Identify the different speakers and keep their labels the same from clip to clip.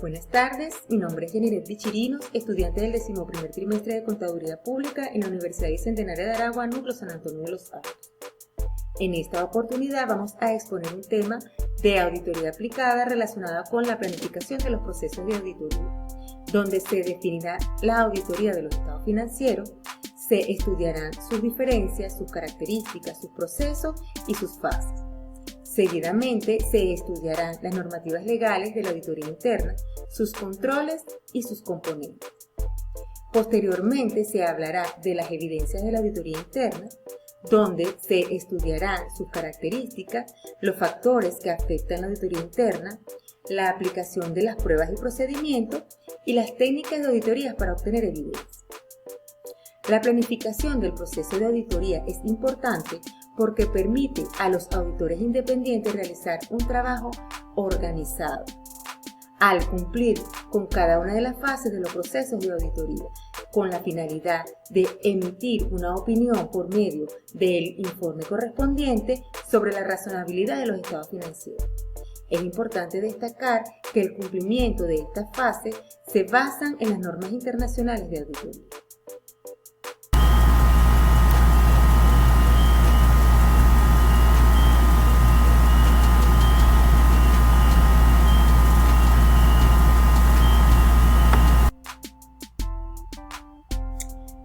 Speaker 1: Buenas tardes, mi nombre es Yaniret Chirinos, estudiante del 11º trimestre de Contaduría Pública en la Universidad Bicentenaria de Aragua, Núcleo San Antonio de los Altos. En esta oportunidad vamos a exponer un tema de auditoría aplicada relacionada con la planificación de los procesos de auditoría, donde se definirá la auditoría de los estados financieros, se estudiarán sus diferencias, sus características, sus procesos y sus fases. Seguidamente se estudiarán las normativas legales de la auditoría interna, sus controles y sus componentes. Posteriormente se hablará de las evidencias de la auditoría interna, donde se estudiarán sus características, los factores que afectan la auditoría interna, la aplicación de las pruebas y procedimientos y las técnicas de auditorías para obtener evidencia. La planificación del proceso de auditoría es importante porque permite a los auditores independientes realizar un trabajo organizado, al cumplir con cada una de las fases de los procesos de auditoría, con la finalidad de emitir una opinión por medio del informe correspondiente sobre la razonabilidad de los estados financieros. Es importante destacar que el cumplimiento de estas fases se basan en las normas internacionales de auditoría.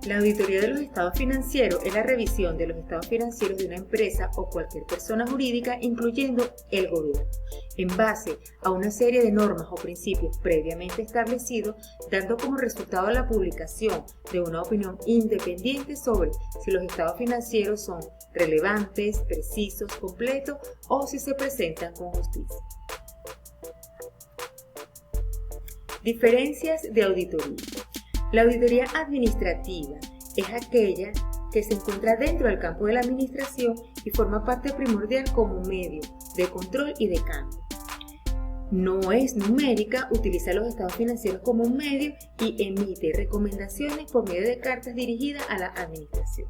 Speaker 1: La auditoría de los estados financieros es la revisión de los estados financieros de una empresa o cualquier persona jurídica, incluyendo el gobierno, en base a una serie de normas o principios previamente establecidos, dando como resultado la publicación de una opinión independiente sobre si los estados financieros son relevantes, precisos, completos o si se presentan con justicia. Diferencias de auditoría. La auditoría administrativa es aquella que se encuentra dentro del campo de la administración y forma parte primordial como medio de control y de cambio. No es numérica, utiliza los estados financieros como un medio y emite recomendaciones por medio de cartas dirigidas a la administración.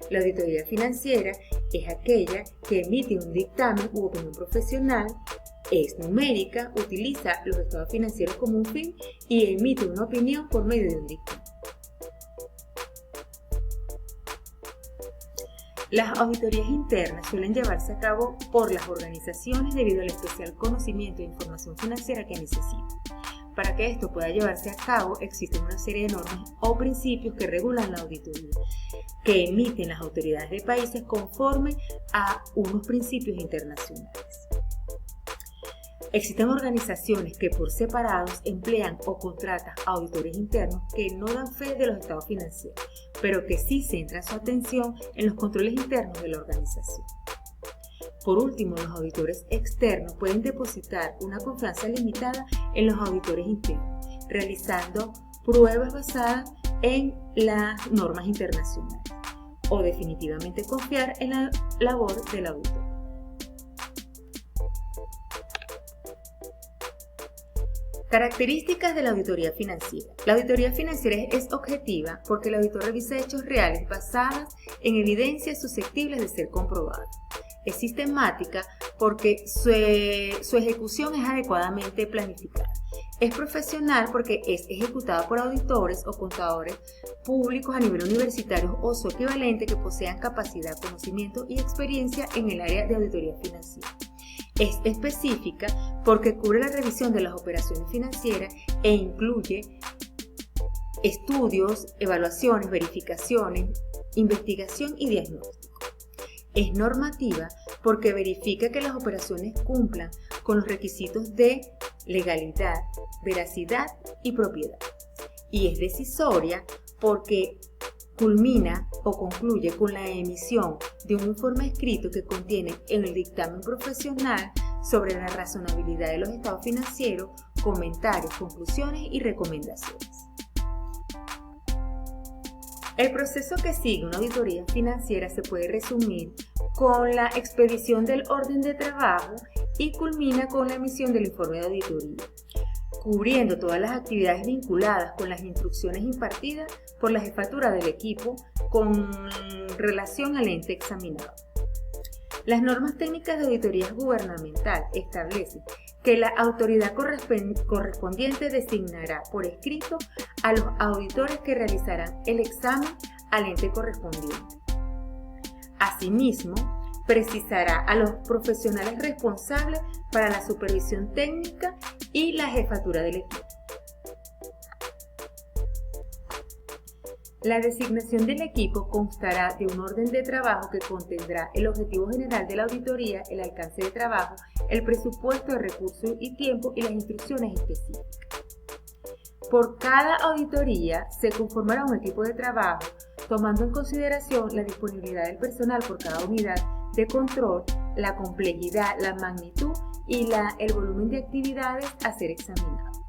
Speaker 1: La auditoría financiera es aquella que emite un dictamen u opinión profesional. Es numérica, utiliza los estados financieros como un fin y emite una opinión por medio de un dictamen. Las auditorías internas suelen llevarse a cabo por las organizaciones debido al especial conocimiento e información financiera que necesitan. Para que esto pueda llevarse a cabo, existen una serie de normas o principios que regulan la auditoría, que emiten las autoridades de países conforme a unos principios internacionales. Existen organizaciones que por separados emplean o contratan auditores internos que no dan fe de los estados financieros, pero que sí centran su atención en los controles internos de la organización. Por último, los auditores externos pueden depositar una confianza limitada en los auditores internos, realizando pruebas basadas en las normas internacionales, o definitivamente confiar en la labor del auditor. Características de la auditoría financiera. La auditoría financiera es objetiva porque el auditor revisa hechos reales basadas en evidencias susceptibles de ser comprobadas. Es sistemática porque su ejecución es adecuadamente planificada. Es profesional porque es ejecutada por auditores o contadores públicos a nivel universitario o su equivalente que posean capacidad, conocimiento y experiencia en el área de auditoría financiera. Es específica porque cubre la revisión de las operaciones financieras e incluye estudios, evaluaciones, verificaciones, investigación y diagnóstico. Es normativa porque verifica que las operaciones cumplan con los requisitos de legalidad, veracidad y propiedad. Y es decisoria porque culmina o concluye con la emisión de un informe escrito que contiene en el dictamen profesional sobre la razonabilidad de los estados financieros, comentarios, conclusiones y recomendaciones. El proceso que sigue una auditoría financiera se puede resumir con la expedición del orden de trabajo y culmina con la emisión del informe de auditoría, cubriendo todas las actividades vinculadas con las instrucciones impartidas por la jefatura del equipo con relación al ente examinado. Las normas técnicas de auditoría gubernamental establecen que la autoridad correspondiente designará por escrito a los auditores que realizarán el examen al ente correspondiente. Asimismo, precisará a los profesionales responsables para la supervisión técnica y la jefatura del equipo. La designación del equipo constará de un orden de trabajo que contendrá el objetivo general de la auditoría, el alcance de trabajo, el presupuesto de recursos y tiempo y las instrucciones específicas. Por cada auditoría se conformará un equipo de trabajo, tomando en consideración la disponibilidad del personal por cada unidad de control, la complejidad, la magnitud y el volumen de actividades a ser examinadas.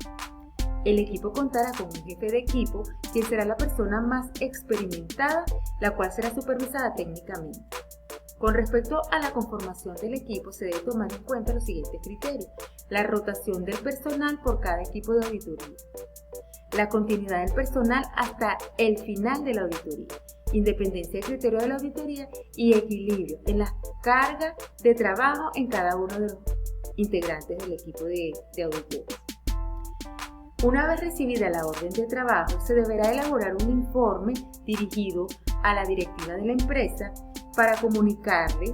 Speaker 1: El equipo contará con un jefe de equipo, quien será la persona más experimentada, la cual será supervisada técnicamente. Con respecto a la conformación del equipo, se debe tomar en cuenta los siguientes criterios: la rotación del personal por cada equipo de auditoría, la continuidad del personal hasta el final de la auditoría, independencia de criterio de la auditoría y equilibrio en las cargas de trabajo en cada uno de los integrantes del equipo de auditores. Una vez recibida la orden de trabajo, se deberá elaborar un informe dirigido a la directiva de la empresa para comunicarles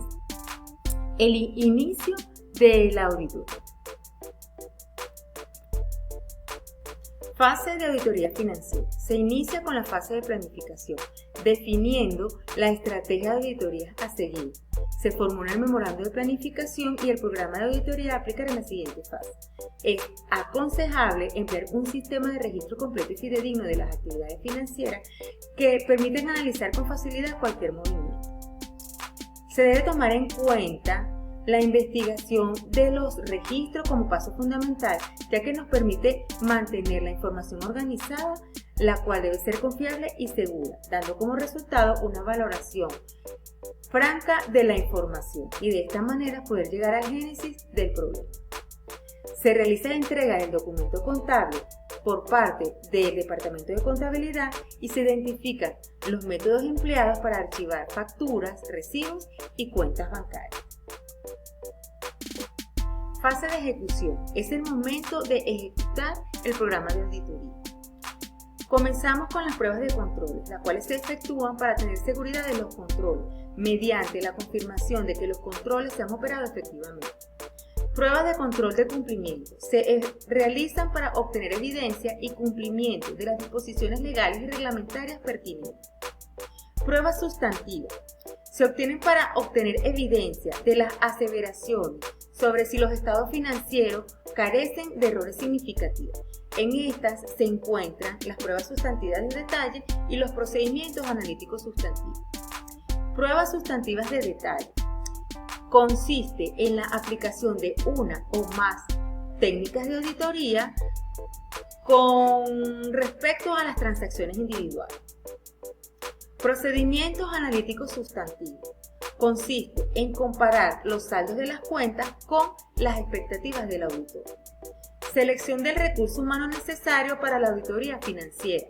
Speaker 1: el inicio de la auditoría. Fase de auditoría financiera. Se inicia con la fase de planificación, definiendo la estrategia de auditoría a seguir. Se formula el memorando de planificación y el programa de auditoría a aplicar en la siguiente fase. Es aconsejable emplear un sistema de registro completo y fidedigno de las actividades financieras que permiten analizar con facilidad cualquier movimiento. Se debe tomar en cuenta la investigación de los registros como paso fundamental, ya que nos permite mantener la información organizada, la cual debe ser confiable y segura, dando como resultado una valoración franca de la información y de esta manera poder llegar al génesis del problema. Se realiza la entrega del documento contable por parte del Departamento de Contabilidad y se identifican los métodos empleados para archivar facturas, recibos y cuentas bancarias. Fase de ejecución. Es el momento de ejecutar el programa de auditoría. Comenzamos con las pruebas de control, las cuales se efectúan para tener seguridad de los controles, mediante la confirmación de que los controles se han operado efectivamente. Pruebas de control de cumplimiento. Se realizan para obtener evidencia y cumplimiento de las disposiciones legales y reglamentarias pertinentes. Pruebas sustantivas. Se obtienen para obtener evidencia de las aseveraciones sobre si los estados financieros carecen de errores significativos. En estas se encuentran las pruebas sustantivas de detalle y los procedimientos analíticos sustantivos. Pruebas sustantivas de detalle. Consiste en la aplicación de una o más técnicas de auditoría con respecto a las transacciones individuales. Procedimientos analíticos sustantivos. Consiste en comparar los saldos de las cuentas con las expectativas del auditor. Selección del recurso humano necesario para la auditoría financiera.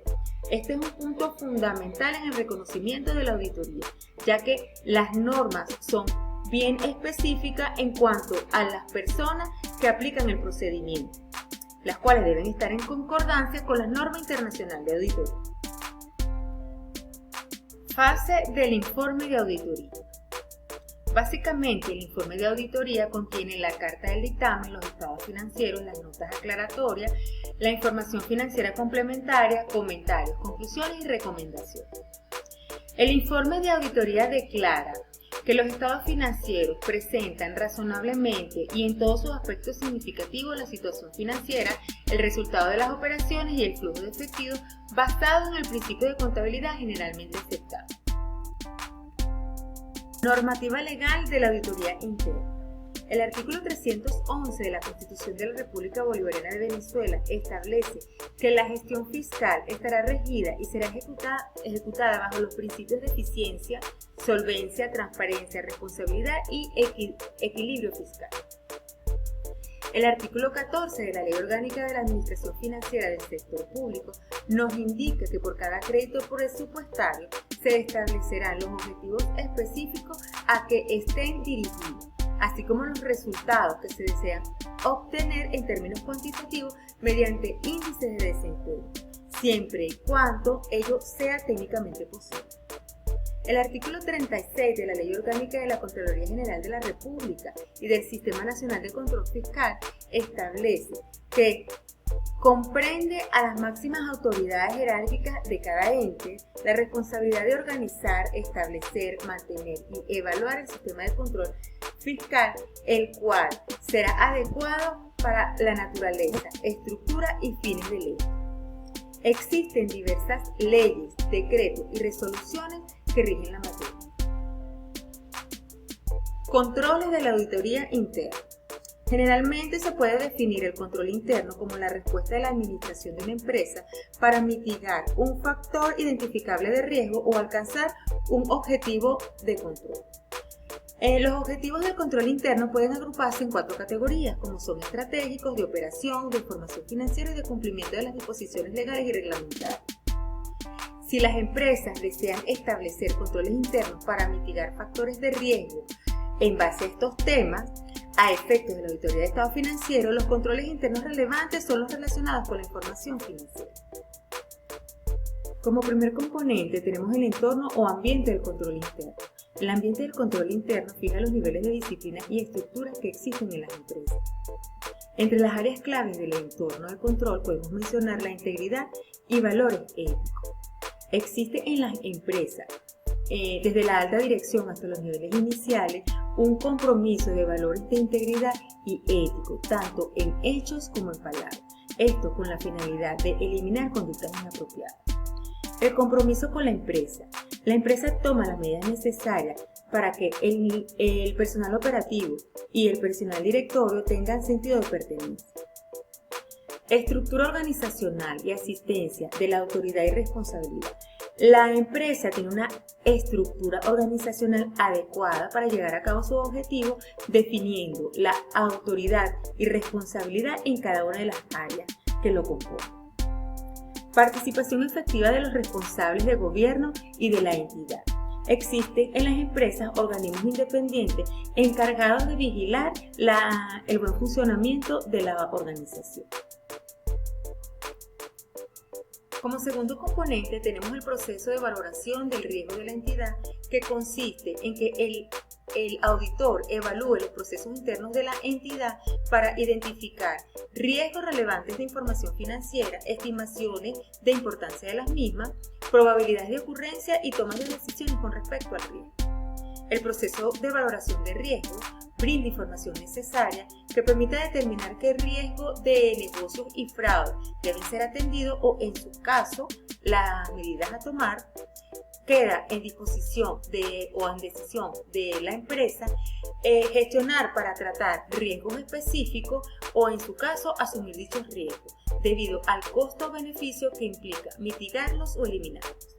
Speaker 1: Este es un punto fundamental en el reconocimiento de la auditoría, ya que las normas son bien específicas en cuanto a las personas que aplican el procedimiento, las cuales deben estar en concordancia con la norma internacional de auditoría. Fase del informe de auditoría. Básicamente, el informe de auditoría contiene la carta del dictamen, los estados financieros, las notas aclaratorias, la información financiera complementaria, comentarios, conclusiones y recomendaciones. El informe de auditoría declara que los estados financieros presentan razonablemente y en todos sus aspectos significativos la situación financiera, el resultado de las operaciones y el flujo de efectivo basado en el principio de contabilidad generalmente aceptado. Normativa legal de la auditoría interna. El artículo 311 de la Constitución de la República Bolivariana de Venezuela establece que la gestión fiscal estará regida y será ejecutada bajo los principios de eficiencia, solvencia, transparencia, responsabilidad y equilibrio fiscal. El artículo 14 de la Ley Orgánica de la Administración Financiera del Sector Público nos indica que por cada crédito presupuestario se establecerán los objetivos específicos a que estén dirigidos, así como los resultados que se desean obtener en términos cuantitativos mediante índices de desempeño, siempre y cuando ello sea técnicamente posible. El artículo 36 de la Ley Orgánica de la Contraloría General de la República y del Sistema Nacional de Control Fiscal establece que comprende a las máximas autoridades jerárquicas de cada ente la responsabilidad de organizar, establecer, mantener y evaluar el sistema de control fiscal, el cual será adecuado para la naturaleza, estructura y fines de ley. Existen diversas leyes, decretos y resoluciones que rigen la materia. Controles de la auditoría interna. Generalmente se puede definir el control interno como la respuesta de la administración de una empresa para mitigar un factor identificable de riesgo o alcanzar un objetivo de control. Los objetivos del control interno pueden agruparse en 4 categorías, como son estratégicos, de operación, de información financiera y de cumplimiento de las disposiciones legales y reglamentarias. Si las empresas desean establecer controles internos para mitigar factores de riesgo en base a estos temas, a efectos de la auditoría de estado financiero, los controles internos relevantes son los relacionados con la información financiera. Como primer componente tenemos el entorno o ambiente del control interno. El ambiente del control interno fija los niveles de disciplina y estructuras que existen en las empresas. Entre las áreas claves del entorno del control podemos mencionar la integridad y valores éticos. Existe en las empresas, desde la alta dirección hasta los niveles iniciales, un compromiso de valores de integridad y ético, tanto en hechos como en palabras. Esto con la finalidad de eliminar conductas inapropiadas. El compromiso con la empresa. La empresa toma las medidas necesarias para que el personal operativo y el personal directorio tengan sentido de pertenencia. Estructura organizacional y asistencia de la autoridad y responsabilidad. La empresa tiene una estructura organizacional adecuada para llevar a cabo su objetivo, definiendo la autoridad y responsabilidad en cada una de las áreas que lo componen. Participación efectiva de los responsables de gobierno y de la entidad. Existen en las empresas organismos independientes encargados de vigilar el buen funcionamiento de la organización. Como segundo componente tenemos el proceso de valoración del riesgo de la entidad, que consiste en que el auditor evalúe los procesos internos de la entidad para identificar riesgos relevantes de información financiera, estimaciones de importancia de las mismas, probabilidades de ocurrencia y tomas de decisiones con respecto al riesgo. El proceso de valoración de riesgo brinda información necesaria que permita determinar qué riesgo de negocios y fraude deben ser atendidos o, en su caso, las medidas a tomar queda en disposición o en decisión de la empresa gestionar para tratar riesgos específicos o, en su caso, asumir dichos riesgos debido al costo-beneficio que implica mitigarlos o eliminarlos.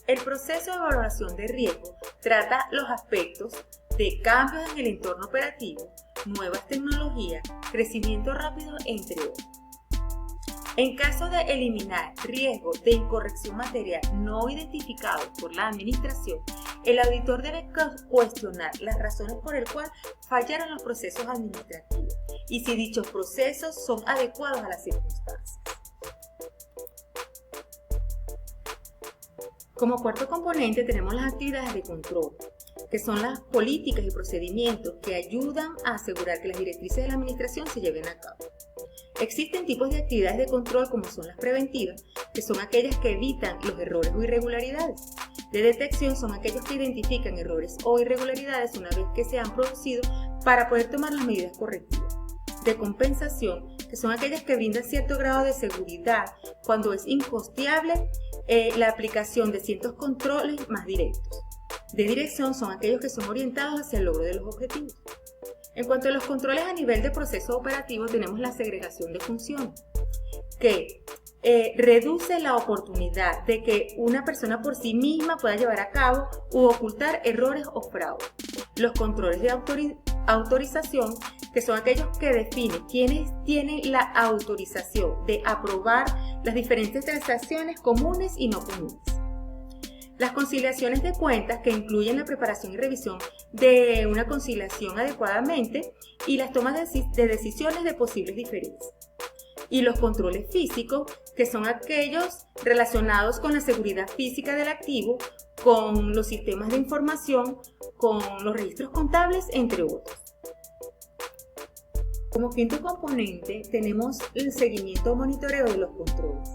Speaker 1: El proceso de valoración de riesgo trata los aspectos de cambios en el entorno operativo, nuevas tecnologías, crecimiento rápido, entre otros. En caso de eliminar riesgos de incorrección material no identificados por la administración, el auditor debe cuestionar las razones por las cuales fallaron los procesos administrativos y si dichos procesos son adecuados a las circunstancias. Como cuarto componente tenemos las actividades de control, que son las políticas y procedimientos que ayudan a asegurar que las directrices de la administración se lleven a cabo. Existen tipos de actividades de control como son las preventivas, que son aquellas que evitan los errores o irregularidades. De detección son aquellos que identifican errores o irregularidades una vez que se han producido para poder tomar las medidas correctivas. De compensación, que son aquellas que brindan cierto grado de seguridad cuando es incosteable la aplicación de ciertos controles más directos. De dirección son aquellos que son orientados hacia el logro de los objetivos. En cuanto a los controles a nivel de proceso operativo, tenemos la segregación de funciones, que reduce la oportunidad de que una persona por sí misma pueda llevar a cabo u ocultar errores o fraudes. Los controles de autorización, que son aquellos que definen quiénes tienen la autorización de aprobar las diferentes transacciones comunes y no comunes. Las conciliaciones de cuentas, que incluyen la preparación y revisión de una conciliación adecuadamente y las tomas de decisiones de posibles diferencias. Y los controles físicos, que son aquellos relacionados con la seguridad física del activo, con los sistemas de información, con los registros contables, entre otros. Como quinto componente tenemos el seguimiento o monitoreo de los controles,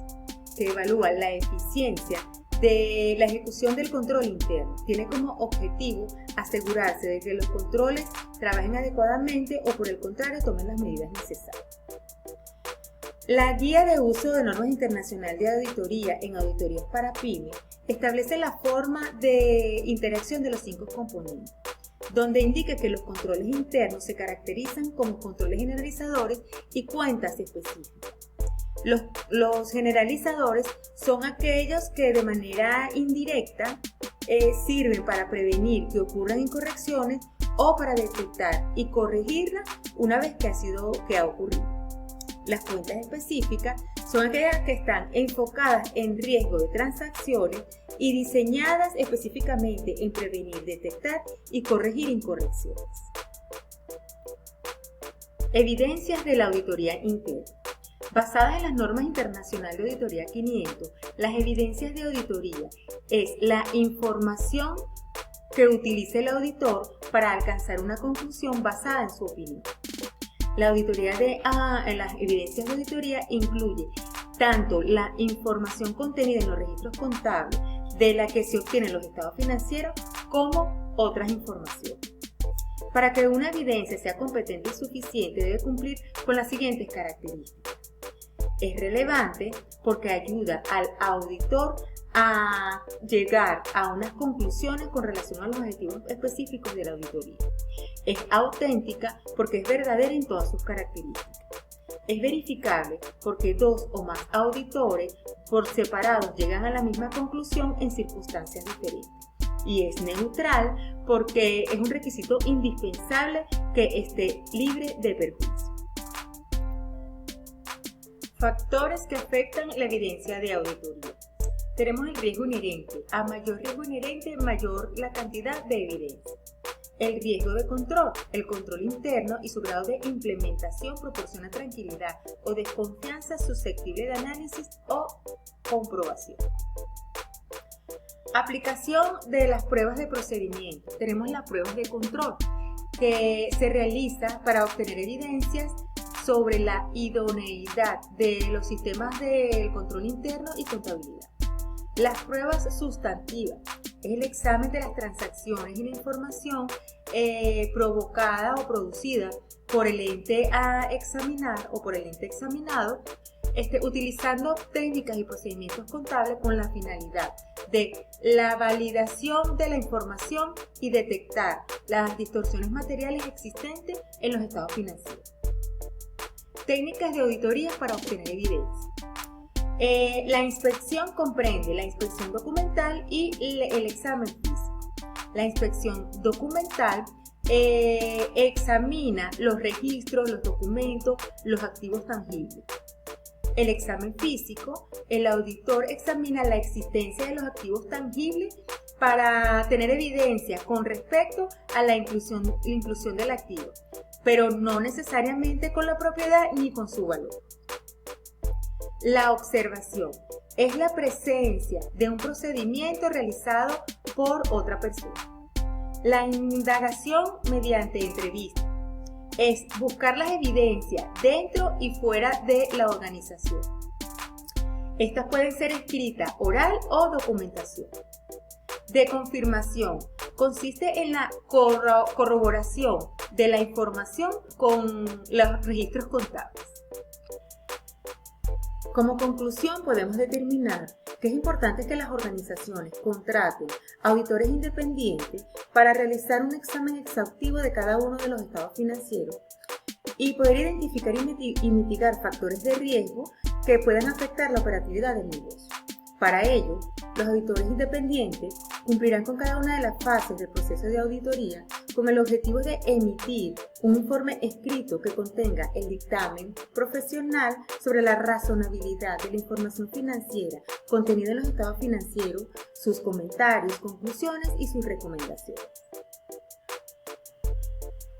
Speaker 1: que evalúa la eficiencia de la ejecución del control interno. Tiene como objetivo asegurarse de que los controles trabajen adecuadamente o, por el contrario, tomen las medidas necesarias. La Guía de Uso de Normas Internacional de Auditoría en Auditorías para PYME establece la forma de interacción de los 5 componentes, donde indica que los controles internos se caracterizan como controles generalizadores y cuentas específicas. Los generalizadores son aquellos que de manera indirecta sirven para prevenir que ocurran incorrecciones o para detectar y corregirlas una vez que ha ocurrido. Las cuentas específicas son aquellas que están enfocadas en riesgo de transacciones y diseñadas específicamente en prevenir, detectar y corregir incorrecciones. Evidencias de la auditoría interna. Basadas en las normas internacionales de auditoría 500, las evidencias de auditoría es la información que utiliza el auditor para alcanzar una conclusión basada en su opinión. La auditoría las evidencias de auditoría incluye tanto la información contenida en los registros contables de la que se obtienen los estados financieros como otras informaciones. Para que una evidencia sea competente y suficiente debe cumplir con las siguientes características. Es relevante porque ayuda al auditor a llegar a unas conclusiones con relación a los objetivos específicos de la auditoría. Es auténtica porque es verdadera en todas sus características. Es verificable porque 2 o más auditores por separados llegan a la misma conclusión en circunstancias diferentes. Y es neutral porque es un requisito indispensable que esté libre de perjuicio. Factores que afectan la evidencia de auditoría. Tenemos el riesgo inherente. A mayor riesgo inherente, mayor la cantidad de evidencia. El riesgo de control. El control interno y su grado de implementación proporciona tranquilidad o desconfianza susceptible de análisis o comprobación. Aplicación de las pruebas de procedimiento. Tenemos las pruebas de control que se realiza para obtener evidencias sobre la idoneidad de los sistemas del control interno y contabilidad. Las pruebas sustantivas es el examen de las transacciones y la información provocada o producida por el ente a examinar o por el ente examinado, utilizando técnicas y procedimientos contables con la finalidad de la validación de la información y detectar las distorsiones materiales existentes en los estados financieros. Técnicas de auditoría para obtener evidencia. La inspección comprende la inspección documental y el examen físico. La inspección documental examina los registros, los documentos, los activos tangibles. El examen físico, el auditor examina la existencia de los activos tangibles para tener evidencia con respecto a la inclusión del activo, pero no necesariamente con la propiedad ni con su valor. La observación es la presencia de un procedimiento realizado por otra persona. La indagación mediante entrevista es buscar las evidencias dentro y fuera de la organización. Estas pueden ser escritas, oral o documentación. De confirmación consiste en la corroboración de la información con los registros contables. Como conclusión, podemos determinar que es importante que las organizaciones contraten auditores independientes para realizar un examen exhaustivo de cada uno de los estados financieros y poder identificar y mitigar factores de riesgo que puedan afectar la operatividad del negocio. Para ello, los auditores independientes cumplirán con cada una de las fases del proceso de auditoría con el objetivo de emitir un informe escrito que contenga el dictamen profesional sobre la razonabilidad de la información financiera contenida en los estados financieros, sus comentarios, conclusiones y sus recomendaciones.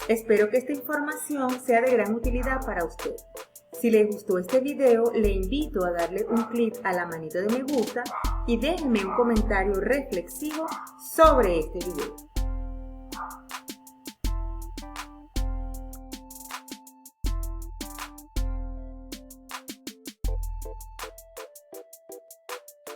Speaker 1: Espero que esta información sea de gran utilidad para usted. Si les gustó este video, le invito a darle un clic a la manito de me gusta y déjenme un comentario reflexivo sobre este video.